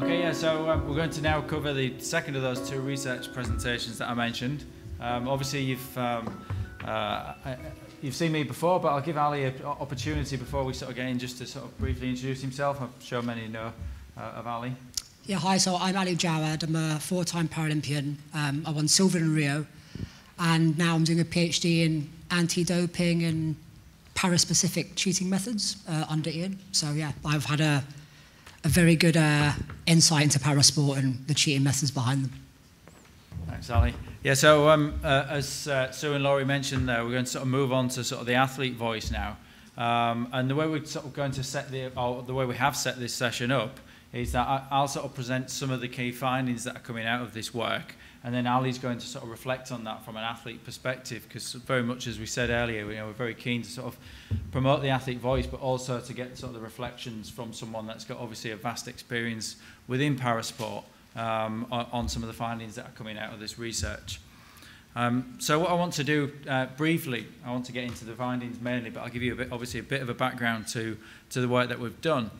Okay, yeah, so we're going to now cover the second of those two research presentations that I mentioned. Obviously, you've seen me before, but I'll give Ali an opportunity before we sort of get in just to sort of briefly introduce himself. I'm sure many know of Ali. Yeah, hi, so I'm Ali Jawad. I'm a four-time Paralympian. I won silver in Rio, and now I'm doing a PhD in anti-doping and para-specific cheating methods under Ian. So yeah, I've had a very good insight into parasport and the cheating methods behind them. Thanks, Ali. Yeah, so as Sue and Laurie mentioned there, we're going to sort of move on to sort of the athlete voice now. And the way we're sort of going to the way we have set this session up is that I'll sort of present some of the key findings that are coming out of this work, and then Ali's going to sort of reflect on that from an athlete perspective, because very much as we said earlier, we're very keen to sort of promote the athlete voice, but also to get sort of the reflections from someone that's got obviously a vast experience within parasport on some of the findings that are coming out of this research. So what I want to do briefly, I want to get into the findings mainly, but I'll give you obviously a bit of a background to the work that we've done.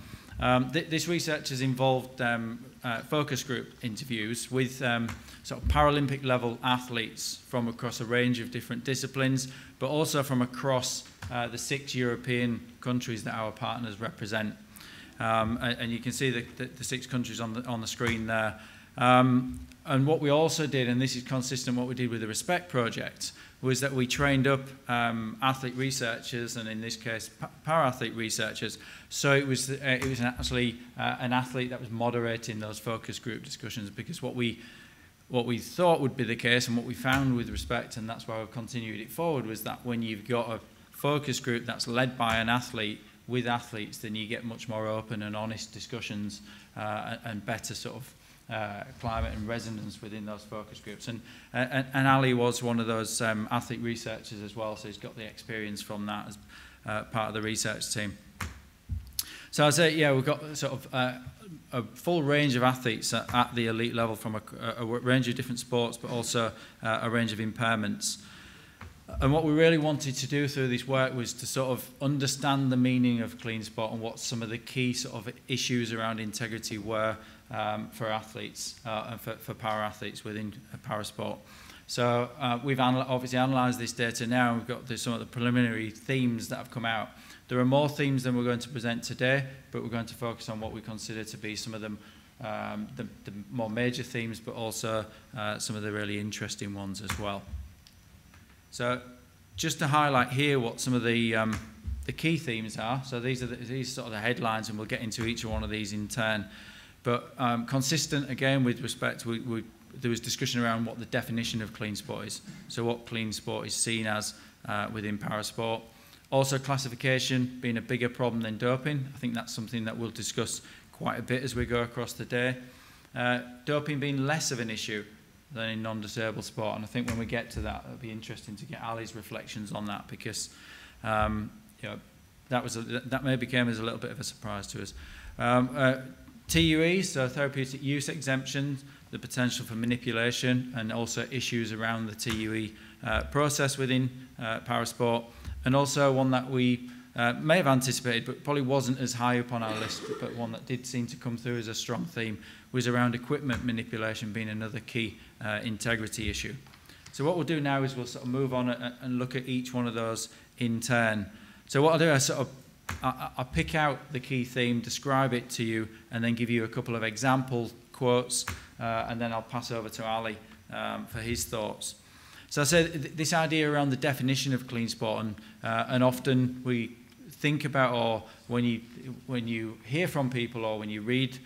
This research has involved focus group interviews with sort of Paralympic level athletes from across a range of different disciplines, but also from across the 6 European countries that our partners represent. And you can see the 6 countries on the screen there. And what we also did, and this is consistent with what we did with the Respect project, was that we trained up athlete researchers, and in this case para-athlete researchers. So it was actually an athlete that was moderating those focus group discussions, because what we thought would be the case and what we found with Respect, and that's why we continued it forward, was that when you've got a focus group that's led by an athlete with athletes, then you get much more open and honest discussions and better sort of climate and resonance within those focus groups. And Ali was one of those athlete researchers as well, so he's got the experience from that as part of the research team. So I'd say, yeah, we've got sort of a full range of athletes at the elite level from a range of different sports, but also a range of impairments. And what we really wanted to do through this work was to sort of understand the meaning of clean sport and what some of the key sort of issues around integrity were for athletes and for para-athletes within parasport. So we've obviously analysed this data now, and we've got some of the preliminary themes that have come out. There are more themes than we're going to present today, but we're going to focus on what we consider to be some of them, the more major themes, but also some of the really interesting ones as well. So just to highlight here what some of the key themes are. So these are sort of the headlines, and we'll get into each one of these in turn. But consistent, again, with Respect, there was discussion around what the definition of clean sport is. So what clean sport is seen as within parasport. Also classification being a bigger problem than doping. I think that's something that we'll discuss quite a bit as we go across the day. Doping being less of an issue than in non-disabled sport, and I think when we get to that, it'll be interesting to get Ali's reflections on that, because you know, that maybe came as a little bit of a surprise to us. TUE, so therapeutic use exemptions, the potential for manipulation, and also issues around the TUE process within parasport, and also one that we may have anticipated but probably wasn't as high up on our list, but one that did seem to come through as a strong theme, was around equipment manipulation being another key integrity issue. So what we'll do now is we'll sort of move on and look at each one of those in turn. So what I'll do is I'll pick out the key theme, describe it to you, and then give you a couple of example quotes, and then I'll pass over to Ali for his thoughts. So I said this idea around the definition of clean sport, and often we think about, or when you hear from people or when you read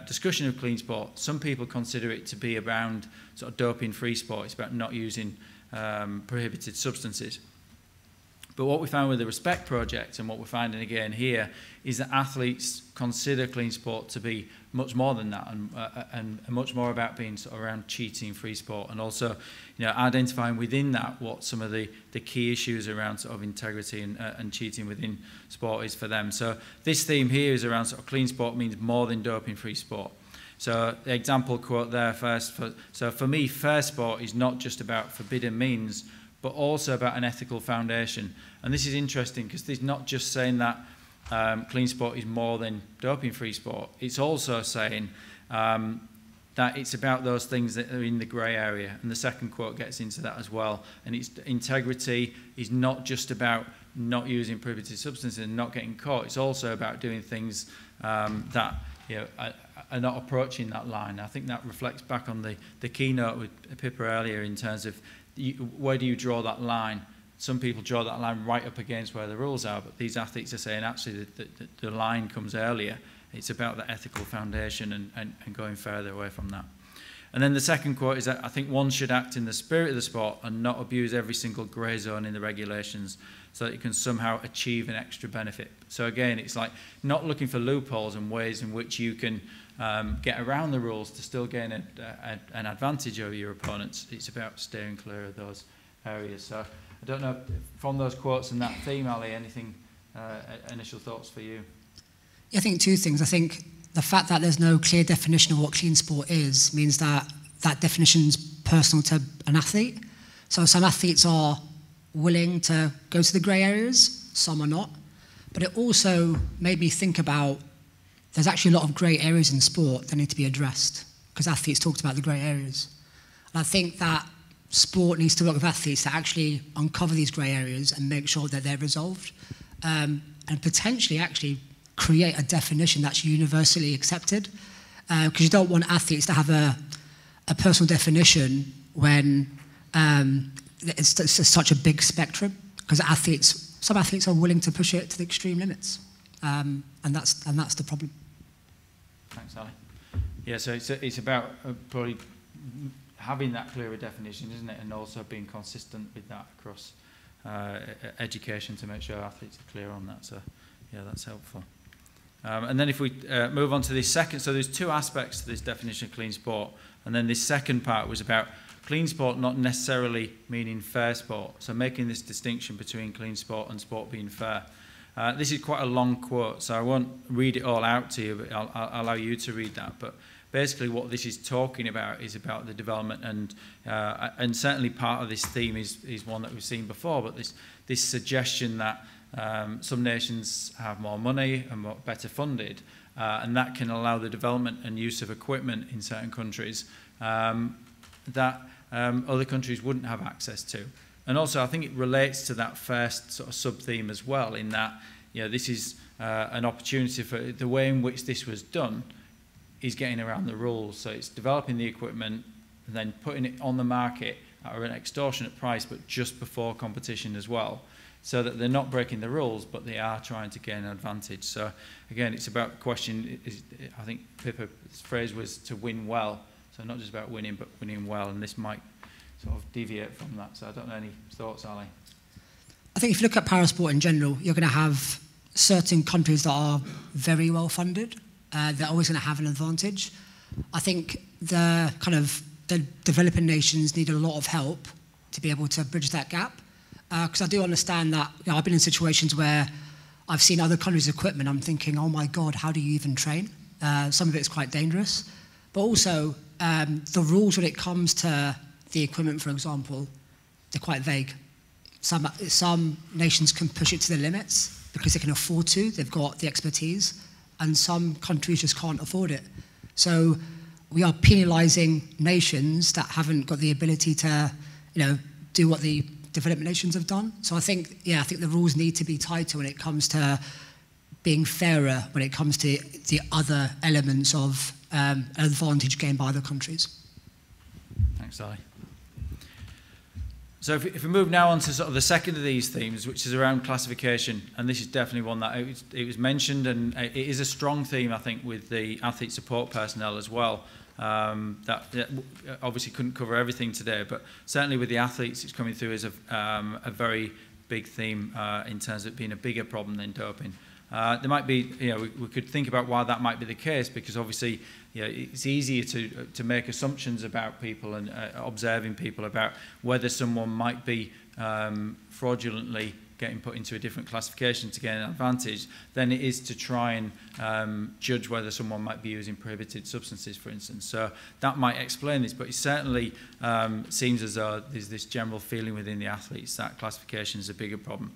discussion of clean sport, some people consider it to be around sort of doping-free sport. It's about not using prohibited substances. But what we found with the Respect project, and what we're finding again here, is that athletes consider clean sport to be much more than that, and much more about being sort of around cheating-free sport, and also, you know, identifying within that what some of the key issues around sort of integrity and cheating within sport is for them. So this theme here is around sort of clean sport means more than doping-free sport. So the example quote there first. So for me, fair sport is not just about forbidden means, but also about an ethical foundation. And this is interesting because there's not just saying that clean sport is more than doping-free sport. It's also saying that it's about those things that are in the grey area, and the second quote gets into that as well. And it's integrity is not just about not using prohibited substances and not getting caught. It's also about doing things that are not approaching that line. I think that reflects back on the keynote with Pippa earlier in terms of where do you draw that line. Some people draw that line right up against where the rules are, but these athletes are saying actually the line comes earlier. It's about the ethical foundation and going further away from that. And then the second quote is that I think one should act in the spirit of the sport and not abuse every single grey zone in the regulations so that you can somehow achieve an extra benefit. So again, it's like not looking for loopholes and ways in which you can get around the rules to still gain an advantage over your opponents. It's about staying clear of those areas. So I don't know, from those quotes and that theme, Ali, anything, initial thoughts for you? I think two things. I think the fact that there's no clear definition of what clean sport is means that that definition's personal to an athlete. So some athletes are willing to go to the grey areas, some are not. But it also made me think about there's actually a lot of grey areas in sport that need to be addressed because athletes talked about the grey areas. And I think that sport needs to work with athletes to actually uncover these grey areas and make sure that they're resolved and potentially actually create a definition that's universally accepted because you don't want athletes to have a personal definition when it's such a big spectrum because some athletes are willing to push it to the extreme limits and that's the problem. Thanks, Ali. Yeah, so it's about probably having that clearer definition, isn't it, and also being consistent with that across education to make sure athletes are clear on that. So yeah, that's helpful. And then if we move on to this second, so there's two aspects to this definition of clean sport, and then this second part was about clean sport not necessarily meaning fair sport, so making this distinction between clean sport and sport being fair. This is quite a long quote, so I won't read it all out to you, but I'll allow you to read that. But basically what this is talking about is about the development, and certainly part of this theme is one that we've seen before, but this suggestion that some nations have more money and better funded, and that can allow the development and use of equipment in certain countries that other countries wouldn't have access to. And also I think it relates to that first sort of sub-theme as well, in that this is an opportunity for the way in which this was done is getting around the rules. So it's developing the equipment and then putting it on the market at an extortionate price, but just before competition as well, so that they're not breaking the rules, but they are trying to gain an advantage. So again, it's about question, I think Pippa's phrase was to win well. So not just about winning, but winning well, and this might sort of deviate from that. So I don't know, any thoughts, Ali? I think if you look at parasport in general, you're going to have certain countries that are very well funded. They're always going to have an advantage. I think the developing nations need a lot of help to be able to bridge that gap. Because I do understand that I've been in situations where I've seen other countries' equipment. I'm thinking, oh my God, how do you even train? Some of it's quite dangerous. But also, the rules when it comes to the equipment, for example, they're quite vague. Some nations can push it to the limits because they can afford to. They've got the expertise. And some countries just can't afford it. So we are penalising nations that haven't got the ability to, do what the developed nations have done. So I think the rules need to be tighter when it comes to being fairer when it comes to the other elements of advantage gained by other countries. Thanks, Ali. So if we move now on to sort of the second of these themes, which is around classification, and this is definitely one that it was mentioned, and it is a strong theme, I think, with the athlete support personnel as well. That obviously couldn't cover everything today, but certainly with the athletes, it's coming through as a very big theme in terms of it being a bigger problem than doping. There might be, we could think about why that might be the case, because obviously, it's easier to make assumptions about people and observing people about whether someone might be fraudulently getting put into a different classification to gain an advantage than it is to try and judge whether someone might be using prohibited substances, for instance. So that might explain this, but it certainly seems as though there's this general feeling within the athletes that classification is a bigger problem.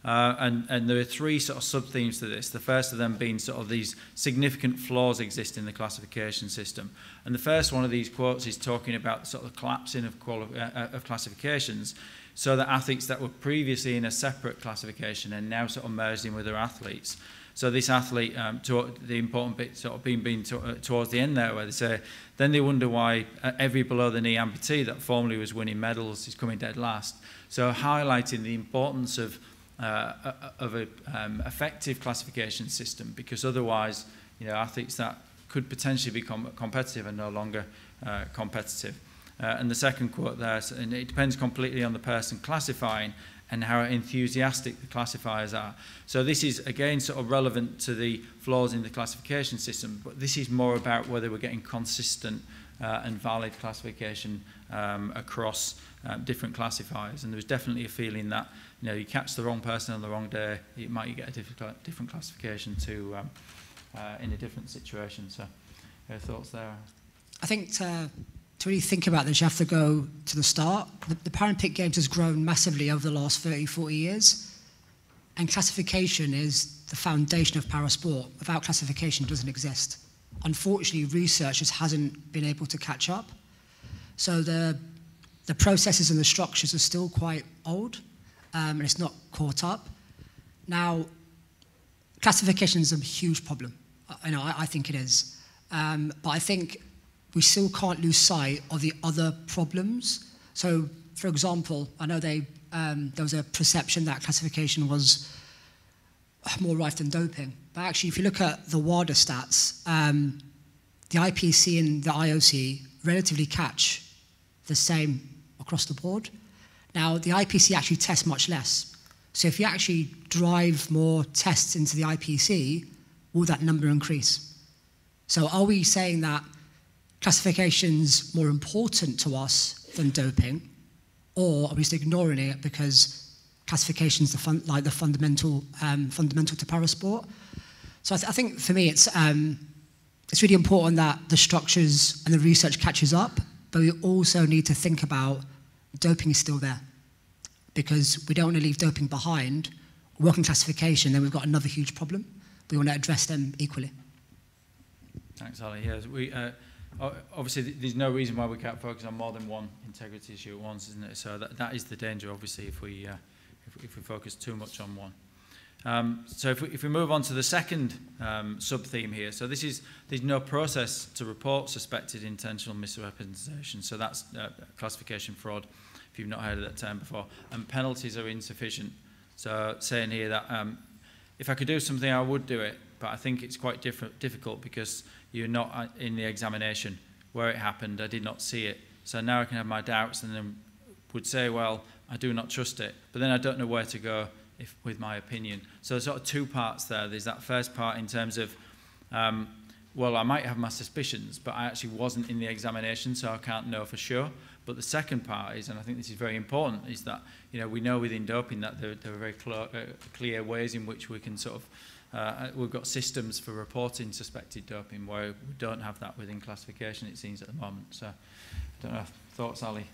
And there are three sort of sub-themes to this. The first of them being sort of these significant flaws exist in the classification system. And the first one of these quotes is talking about sort of the collapsing of classifications, so that athletes that were previously in a separate classification are now sort of merged in with their athletes. So this athlete, the important bit sort of being towards the end there, where they say, then they wonder why every below-the-knee amputee that formerly was winning medals is coming dead last. So highlighting the importance of an effective classification system, because otherwise, athletes that could potentially be competitive are no longer competitive. And the second quote there, and it depends completely on the person classifying and how enthusiastic the classifiers are. So this is, again, sort of relevant to the flaws in the classification system, but this is more about whether we're getting consistent and valid classification across different classifiers. And there's definitely a feeling that, you catch the wrong person on the wrong day, you might get a different classification to in a different situation. So, your thoughts there? I think to really think about this, you have to go to the start. The Paralympic Games has grown massively over the last 30, 40 years, and classification is the foundation of parasport. Without classification, it doesn't exist. Unfortunately, research just hasn't been able to catch up. So the processes and the structures are still quite old, and it's not caught up. Now, classification is a huge problem. I think it is. But I think we still can't lose sight of the other problems. So, for example, I know there was a perception that classification was more rife than doping. But actually, if you look at the WADA stats, the IPC and the IOC relatively catch the same across the board. Now, the IPC actually tests much less. So if you actually drive more tests into the IPC, will that number increase? So are we saying that classification's more important to us than doping, or are we just ignoring it because classification's the fundamental to parasport? So I think for me it's really important that the structures and the research catches up, but we also need to think about doping is still there, because we don't want to leave doping behind, work in classification, then we've got another huge problem. We want to address them equally. Thanks, Ali. Yes, obviously, there's no reason why we can't focus on more than one integrity issue at once, isn't it? So that is the danger, obviously, if we focus too much on one. So if we move on to the second sub-theme here, so there's no process to report suspected intentional misrepresentation. So that's classification fraud, if you've not heard of that term before. And penalties are insufficient. So saying here that if I could do something, I would do it, but I think it's quite difficult because you're not in the examination where it happened. I did not see it. So now I can have my doubts and then would say, well, I do not trust it, but then I don't know where to go with my opinion. So there's sort of two parts there. There's that first part in terms of, well, I might have my suspicions, but I actually wasn't in the examination, so I can't know for sure. But the second part is, and I think this is very important, is that we know within doping that there are very clear ways in which we can sort of, we've got systems for reporting suspected doping where we don't have that within classification, it seems, at the moment. So I don't know, thoughts, Ali,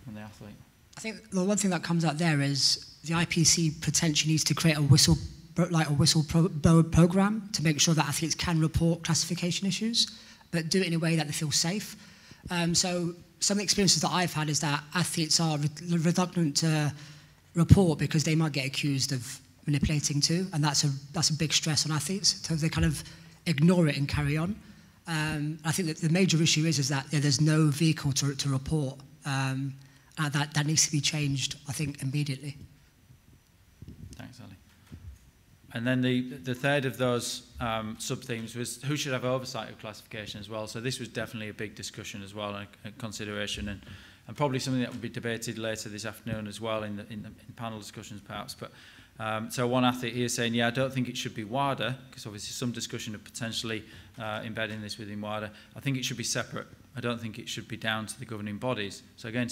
on the athlete? I think the one thing that comes out there is the IPC potentially needs to create a whistleblower program to make sure that athletes can report classification issues, but do it in a way that they feel safe. So some of the experiences that I've had is that athletes are reluctant to report because they might get accused of manipulating too, and that's a big stress on athletes. So they kind of ignore it and carry on. I think that the major issue is that there's no vehicle to report. That needs to be changed, I think, immediately. Thanks, Ali. And then the third of those sub-themes was who should have oversight of classification as well. So this was definitely a big discussion as well, and a consideration, and probably something that will be debated later this afternoon as well in panel discussions perhaps. But so one athlete here saying, yeah, I don't think it should be WADA, because obviously some discussion of potentially embedding this within WADA. I think it should be separate. I don't think it should be down to the governing bodies. So again,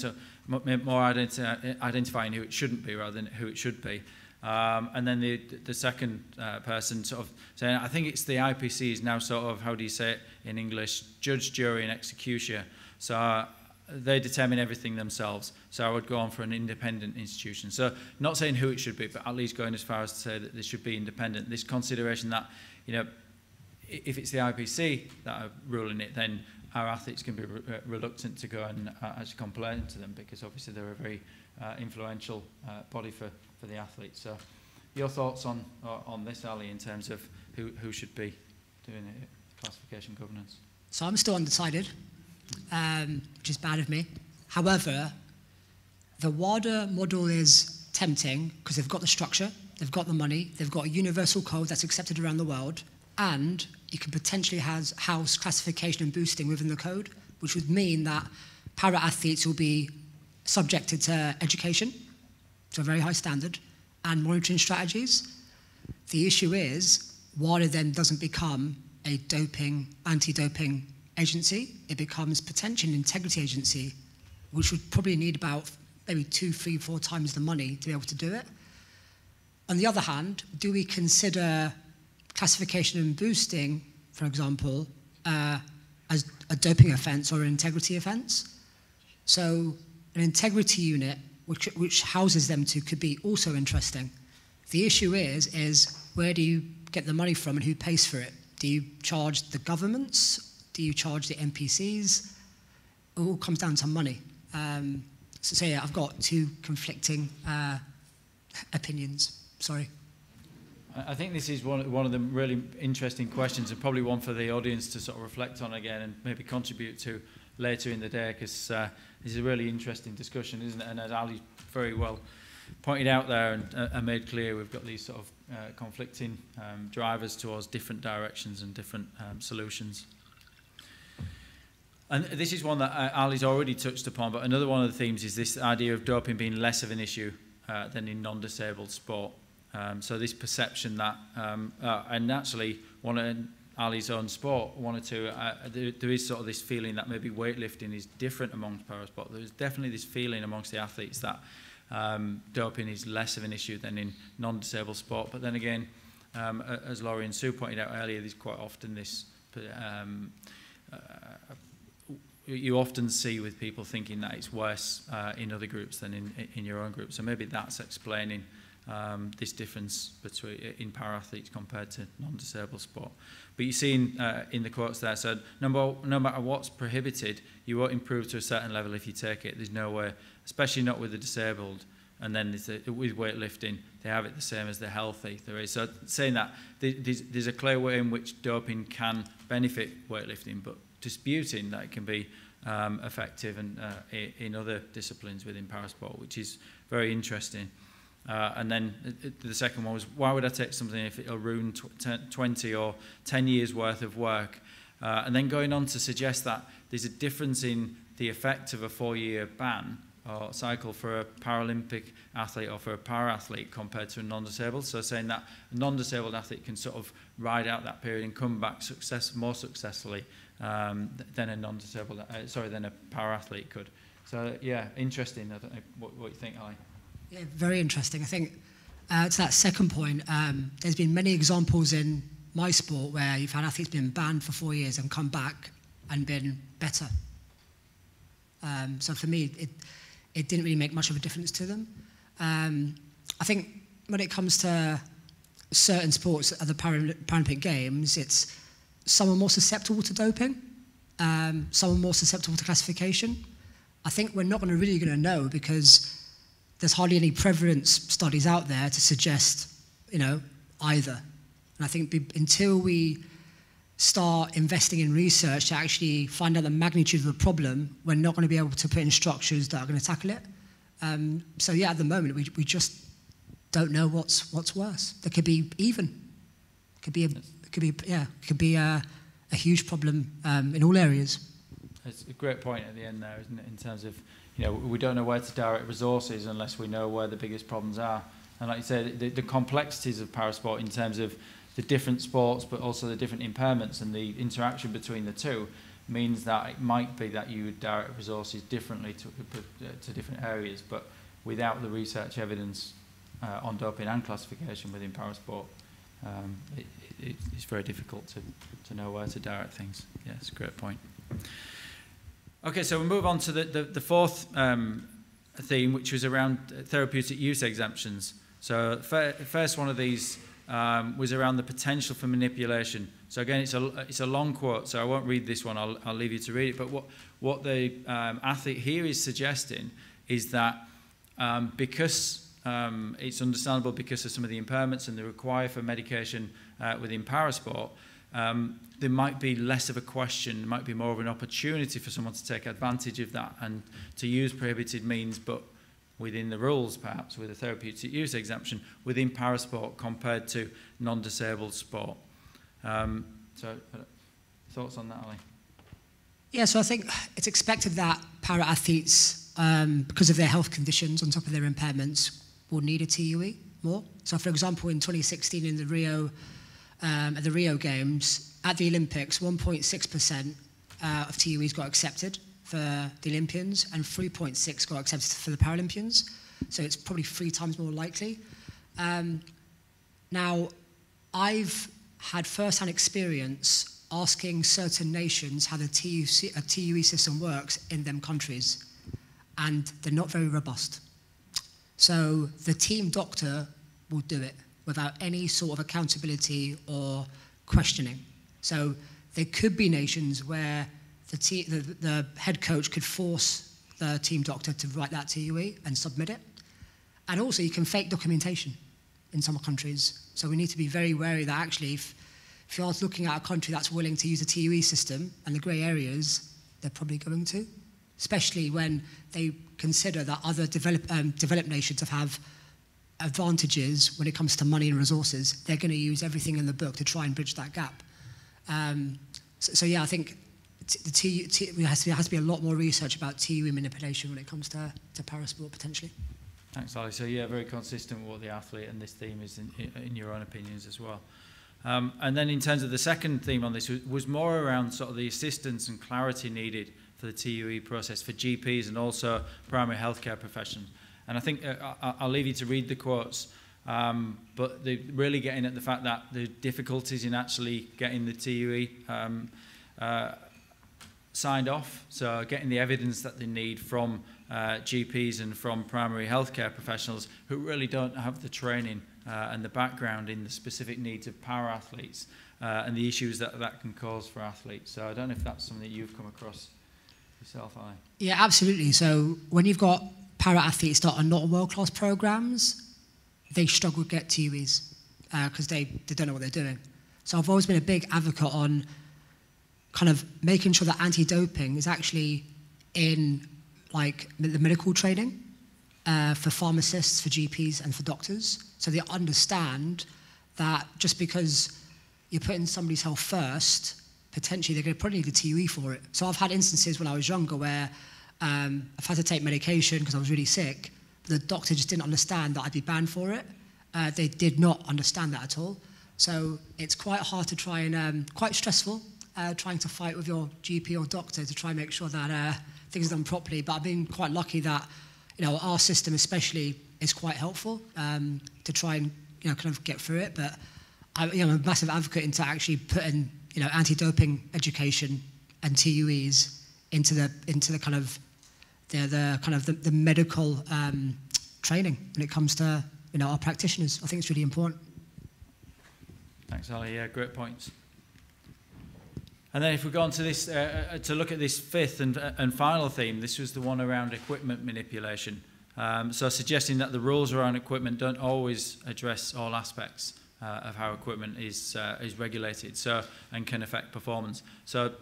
more identifying who it shouldn't be rather than who it should be. And then the second person sort of saying, I think it's the IPC is now sort of, how do you say it in English, judge, jury and executioner. So they determine everything themselves. So I would go on for an independent institution. So not saying who it should be, but at least going as far as to say that they should be independent. This consideration that, if it's the IPC that are ruling it, then our athletes can be reluctant to go and actually complain to them, because obviously they're a very influential body for the athletes. So your thoughts on this, Ali, in terms of who should be doing it, classification governance? So I'm still undecided, which is bad of me. However, the WADA model is tempting because they've got the structure, they've got the money, they've got a universal code that's accepted around the world, and you can potentially house classification and boosting within the code, which would mean that para-athletes will be subjected to education, to a very high standard, and monitoring strategies. The issue is, WADA then doesn't become a anti-doping agency. It becomes potentially an integrity agency, which would probably need about maybe 2, 3, 4 times the money to be able to do it. On the other hand, do we consider classification and boosting, for example, as a doping offence or an integrity offence? So an integrity unit, which houses them two, could be also interesting. The issue is where do you get the money from and who pays for it? Do you charge the governments? Do you charge the NPCs? It all comes down to money. So yeah, I've got 2 conflicting opinions. Sorry. I think this is one of the really interesting questions, and probably one for the audience to sort of reflect on again and maybe contribute to later in the day, because this is a really interesting discussion, isn't it? And as Ali very well pointed out there and made clear, we've got these sort of conflicting drivers towards different directions and different solutions. And this is one that Ali's already touched upon, but another one of the themes is this idea of doping being less of an issue than in non-disabled sport. So this perception that, and actually one of Ali's own sport, there is sort of this feeling that maybe weightlifting is different amongst parasport. There's definitely this feeling amongst the athletes that doping is less of an issue than in non-disabled sport. But then again, as Laurie and Sue pointed out earlier, there's quite often this, you often see with people thinking that it's worse in other groups than in your own group. So maybe that's explaining this difference in para-athletes compared to non-disabled sport. But you see in the quotes there, so no matter what's prohibited, you won't improve to a certain level if you take it. There's no way, especially not with the disabled. And then with weightlifting, they have it the same as the healthy. There is. So saying that there's a clear way in which doping can benefit weightlifting, but disputing that it can be effective and in other disciplines within parasport, which is very interesting. And then the second one was, why would I take something if it'll ruin 20 or 10 years worth of work? And then going on to suggest that there's a difference in the effect of a 4-year ban or cycle for a Paralympic athlete or for a para-athlete compared to a non-disabled. So saying that a non-disabled athlete can sort of ride out that period and come back more successfully than a non-disabled, than a para-athlete could. So yeah, interesting. I don't know what you think, Ali. Yeah, very interesting. I think to that second point, there's been many examples in my sport where you've had athletes been banned for 4 years and come back and been better. So for me, it didn't really make much of a difference to them. I think when it comes to certain sports at the Paralympic Games, it's some are more susceptible to doping, some are more susceptible to classification. I think we're not really going to know because there's hardly any prevalence studies out there to suggest, either. And I think until we start investing in research to actually find out the magnitude of the problem, we're not going to be able to put in structures that are going to tackle it. So yeah, at the moment, we just don't know what's worse. There could be even. It could be a huge problem in all areas. It's a great point at the end there, isn't it, in terms of, we don't know where to direct resources unless we know where the biggest problems are. And like you said, the complexities of parasport in terms of the different sports, but also the different impairments and the interaction between the two, means that it might be that you would direct resources differently to different areas. But without the research evidence on doping and classification within parasport, it's very difficult to know where to direct things. Yeah, it's a great point. Okay, so we'll move on to the fourth theme, which was around therapeutic use exemptions. So the first one of these was around the potential for manipulation. So again, it's a long quote, so I won't read this one. I'll leave you to read it. But what the athlete here is suggesting is that because it's understandable because of some of the impairments and the require for medication within parasport, there might be less of a question, there might be more of an opportunity for someone to take advantage of that and to use prohibited means, but within the rules, perhaps, with a therapeutic use exemption within parasport compared to non-disabled sport. So, thoughts on that, Ali? Yeah, so I think it's expected that para-athletes, because of their health conditions on top of their impairments, will need a TUE more. So, for example, in 2016 in the at the Rio Games, at the Olympics, 1.6% of TUEs got accepted for the Olympians and 3.6 got accepted for the Paralympians. So it's probably 3 times more likely. Now, I've had first-hand experience asking certain nations how the TUE system works in them countries, and they're not very robust. So the team doctor will do it without any sort of accountability or questioning. So there could be nations where the head coach could force the team doctor to write that TUE and submit it. And also you can fake documentation in some countries. So we need to be very wary that actually if you're looking at a country that's willing to use the TUE system and the grey areas, they're probably going to, especially when they consider that other developed nations have advantages when it comes to money and resources. They're going to use everything in the book to try and bridge that gap. So yeah, I think there has to be a lot more research about TUE manipulation when it comes to parasport potentially. Thanks, Ali. So yeah, very consistent with what the athlete and this theme is in your own opinions as well. And then in terms of the second theme on this was more around sort of the assistance and clarity needed for the TUE process for GPs and also primary healthcare professionals. And I think I'll leave you to read the quotes, but they're really getting at the fact that the difficulties in actually getting the TUE signed off, so getting the evidence that they need from GPs and from primary healthcare professionals who really don't have the training and the background in the specific needs of para-athletes and the issues that can cause for athletes. So I don't know if that's something that you've come across yourself, Ali. Yeah, absolutely. So when you've got para-athletes that are not world-class programs, they struggle to get TUEs because they don't know what they're doing. So I've always been a big advocate on kind of making sure that anti-doping is actually in like the medical training for pharmacists, for GPs and for doctors, so they understand that just because you're putting somebody's health first, potentially they're going to probably need a TUE for it. So I've had instances when I was younger where I've had to take medication because I was really sick, but the doctor just didn't understand that I'd be banned for it. They did not understand that at all. So it's quite hard to try and, quite stressful, trying to fight with your GP or doctor to try and make sure that things are done properly. But I've been quite lucky that, our system especially is quite helpful to try and, kind of get through it. But I'm a massive advocate into actually putting, anti-doping education and TUEs into the kind of the medical training when it comes to our practitioners. I think it's really important. Thanks, Ali. Yeah, great points. And then if we go on to this, to look at this fifth and final theme, this was the one around equipment manipulation. So suggesting that the rules around equipment don't always address all aspects of how equipment is regulated, and can affect performance. So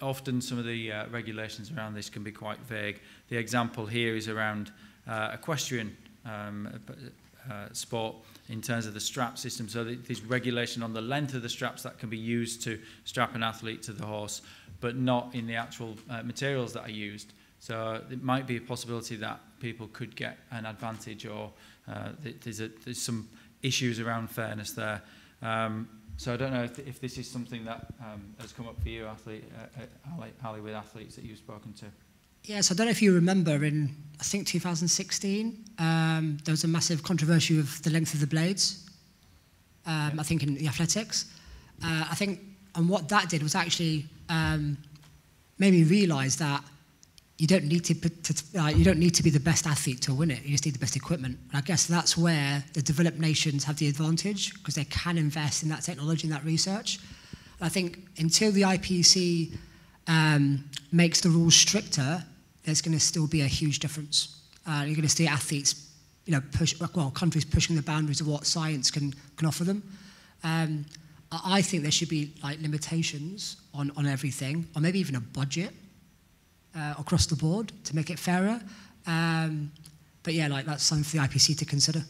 often some of the regulations around this can be quite vague. The example here is around equestrian sport in terms of the strap system. So there's regulation on the length of the straps that can be used to strap an athlete to the horse, but not in the actual materials that are used. So it might be a possibility that people could get an advantage, or there's some issues around fairness there. So I don't know if this is something that has come up for you, Ali, with athletes that you've spoken to. Yes, I don't know if you remember in, I think 2016, there was a massive controversy with the length of the blades, I think in the athletics. I think, and what that did was actually made me realise that you don't need to be the best athlete to win it. You just need the best equipment. And I guess that's where the developed nations have the advantage, because they can invest in that technology and that research. And I think until the IPC makes the rules stricter, there's going to still be a huge difference. You're going to see athletes, countries pushing the boundaries of what science can offer them. I think there should be like limitations on everything, or maybe even a budget across the board to make it fairer. But yeah, like that's something for the IPC to consider.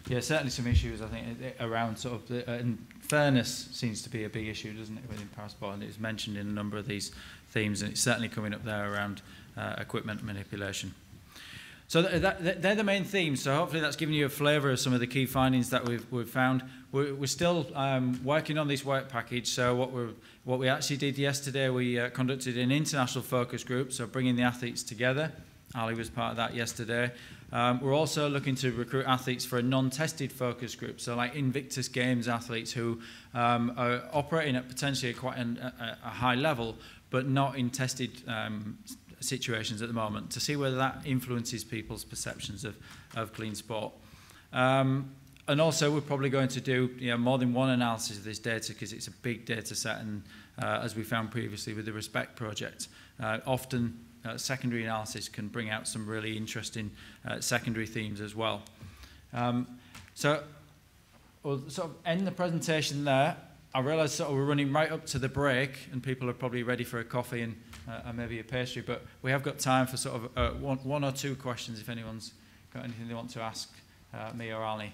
Yeah, certainly some issues, I think, around sort of, and fairness seems to be a big issue, doesn't it, within parasport, and it was mentioned in a number of these themes, and it's certainly coming up there around equipment manipulation. So they're the main themes, so hopefully that's given you a flavour of some of the key findings that we've found. We're still working on this work package, so what we actually did yesterday, we conducted an international focus group, so bringing the athletes together. Ali was part of that yesterday. We're also looking to recruit athletes for a non-tested focus group, so like Invictus Games athletes who are operating at potentially quite a high level, but not in tested situations at the moment, to see whether that influences people's perceptions of clean sport. And also we're probably going to do more than one analysis of this data, because it's a big data set, and as we found previously with the RESPECT project, often secondary analysis can bring out some really interesting secondary themes as well. So we'll sort of end the presentation there. I realise sort of we're running right up to the break, and people are probably ready for a coffee and maybe a pastry, but we have got time for sort of one or two questions if anyone's got anything they want to ask me or Ali.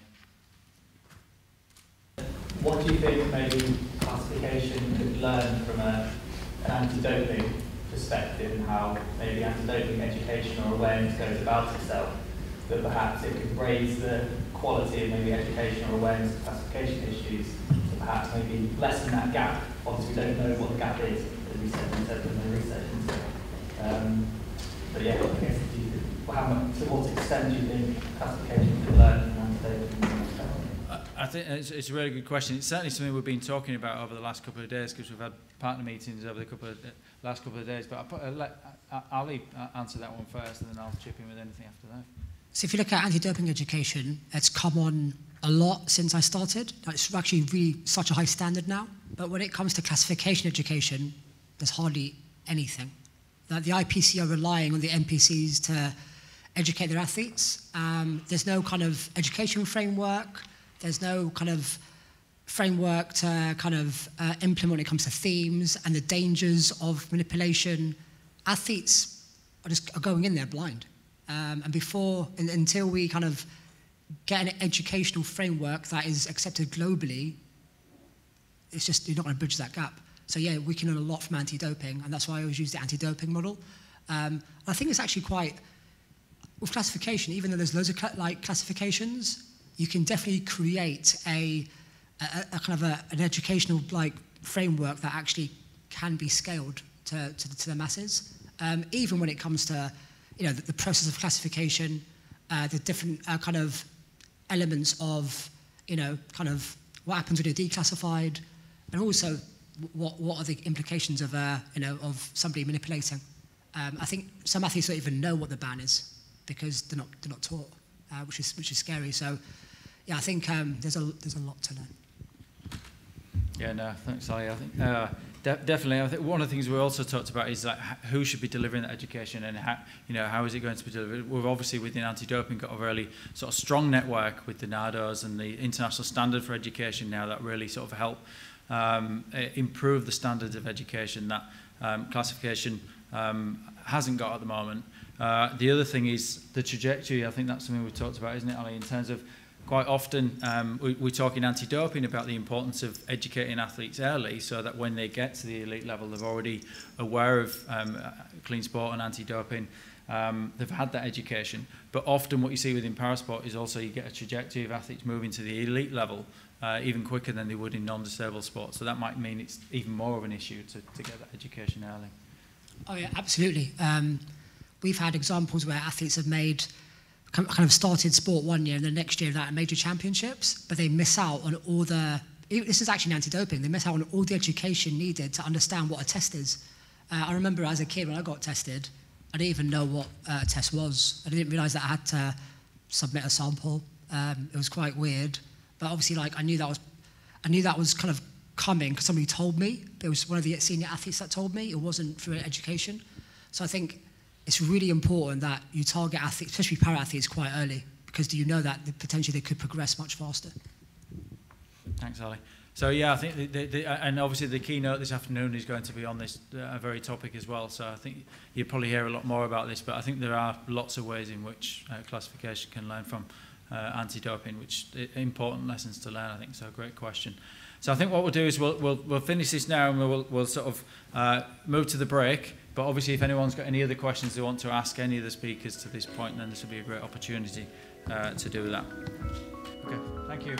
What do you think maybe classification could learn from an anti-doping perspective, and how maybe anti-doping education or awareness goes about itself, that perhaps it could raise the quality of maybe education or awareness of classification issues, to perhaps maybe lessen that gap? Obviously we don't know what the gap is, as we said in the research. But yeah, I guess to what extent do you think classification could learn from anti-doping? I think it's a really good question. It's certainly something we've been talking about over the last couple of days, because we've had partner meetings over the last couple of days. But I'll let Ali answer that one first, and then I'll chip in with anything after that. So if you look at anti-doping education, it's come on a lot since I started. It's actually really such a high standard now. But when it comes to classification education, there's hardly anything. The IPC are relying on the NPCs to educate their athletes. There's no kind of education framework. There's no kind of framework to kind of implement when it comes to themes and the dangers of manipulation. Athletes are going in there blind. And until we kind of get an educational framework that is accepted globally, it's just, you're not going to bridge that gap. So yeah, we can learn a lot from anti-doping, and that's why I always use the anti-doping model. I think it's actually quite, with classification, even though there's loads of classifications, you can definitely create a kind of an educational framework that actually can be scaled to the masses. Even when it comes to the process of classification, the different kind of elements of kind of what happens when you're declassified, and also what are the implications of of somebody manipulating. I think some athletes don't even know what the ban is because they're not taught, which is scary. So yeah, I think there's a lot to learn. Yeah, no, thanks, Ali. I think definitely. I think one of the things we also talked about is like who should be delivering that education, and how is it going to be delivered. We've obviously within anti-doping got a really sort of strong network with the NADOs and the International Standard for Education now that really sort of help improve the standards of education that classification hasn't got at the moment. The other thing is the trajectory. I think that's something we've talked about, isn't it, Ali, in terms of quite often we talk in anti-doping about the importance of educating athletes early, so that when they get to the elite level, they're already aware of clean sport and anti-doping. They've had that education. But often what you see within parasport is also you get a trajectory of athletes moving to the elite level even quicker than they would in non-disabled sports. So that might mean it's even more of an issue to get that education early. Oh yeah, absolutely. We've had examples where athletes have made kind of started sport one year and the next year they're at major championships, but they miss out on all the this is actually anti-doping. They miss out on all the education needed to understand what a test is. I remember as a kid when I got tested, I didn't even know what a test was. I didn't realise that I had to submit a sample. It was quite weird, but obviously, like, I knew that was kind of coming because somebody told me. It was one of the senior athletes that told me. It wasn't through education. So I think it's really important that you target athletes, especially para-athletes, quite early, because you know that potentially they could progress much faster. Thanks, Ali. So yeah, I think, and obviously the keynote this afternoon is going to be on this very topic as well. So I think you'll probably hear a lot more about this, but I think there are lots of ways in which classification can learn from anti-doping, which important lessons to learn, I think. So great question. So I think what we'll do is we'll finish this now, and we'll sort of move to the break. But obviously, if anyone's got any other questions they want to ask any of the speakers to this point, then this will be a great opportunity to do that. Okay, thank you.